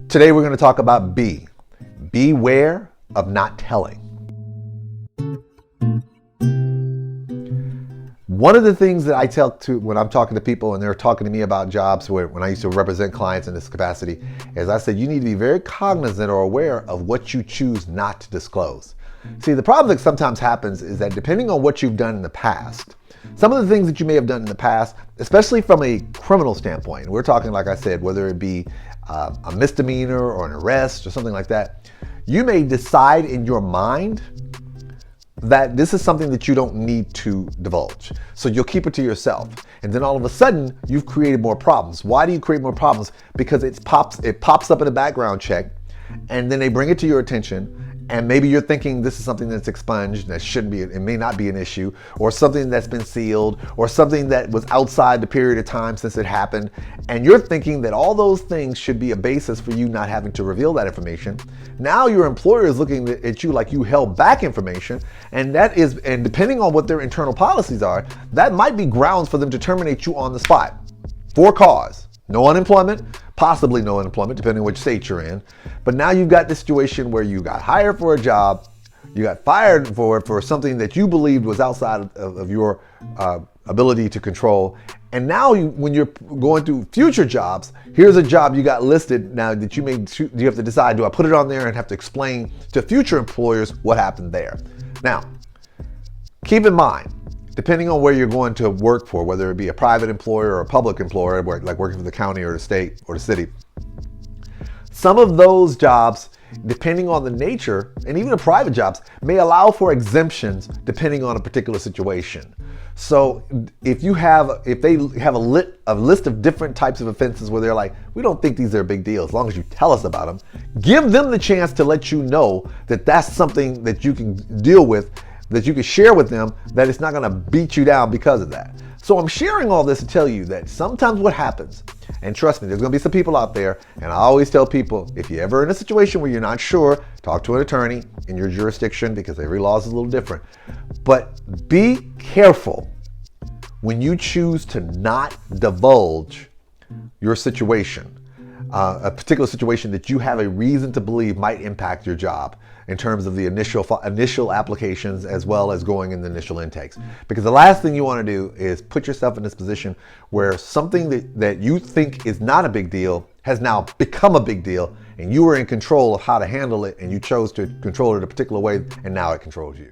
Today we're going to talk about B. Beware of not telling. One of the things that I tell to when I'm talking to people and they're talking to me about jobs when I used to represent clients in this capacity is I said you need to be very cognizant or aware of what you choose not to disclose. See, the problem that sometimes happens is that depending on what you've done in the past, some of the things that you may have done in the past, especially from a criminal standpoint, we're talking, like I said, whether it be a misdemeanor or an arrest or something like that, you may decide in your mind that this is something that you don't need to divulge. So you'll keep it to yourself. And then all of a sudden, you've created more problems. Why do you create more problems? Because it pops up in a background check, and then they bring it to your attention, and maybe you're thinking this is something that's expunged, that shouldn't be, it may not be an issue, or something that's been sealed, or something that was outside the period of time since it happened, and you're thinking that all those things should be a basis for you not having to reveal that information. Now your employer is looking at you like you held back information, and depending on what their internal policies are, that might be grounds for them to terminate you on the spot for cause. No unemployment, possibly no unemployment, depending on which state you're in. But now you've got this situation where you got hired for a job, you got fired for something that you believed was outside of your ability to control. And now when you're going through future jobs, here's a job you got listed now that you have to decide, do I put it on there and have to explain to future employers what happened there? Now, keep in mind, depending on where you're going to work for, whether it be a private employer or a public employer, like working for the county or the state or the city, some of those jobs, depending on the nature, and even the private jobs, may allow for exemptions depending on a particular situation. So if they have a list of different types of offenses where they're like, we don't think these are a big deal as long as you tell us about them, give them the chance to let you know that that's something that you can deal with, that you can share with them, that it's not going to beat you down because of that. So I'm sharing all this to tell you that sometimes what happens, and trust me, there's going to be some people out there, and I always tell people, if you're ever in a situation where you're not sure, talk to an attorney in your jurisdiction because every law is a little different. But be careful when you choose to not divulge your situation, a particular situation that you have a reason to believe might impact your job in terms of the initial applications as well as going in the initial intakes. Because the last thing you want to do is put yourself in this position where something that you think is not a big deal has now become a big deal, and you were in control of how to handle it, and you chose to control it a particular way, and now it controls you.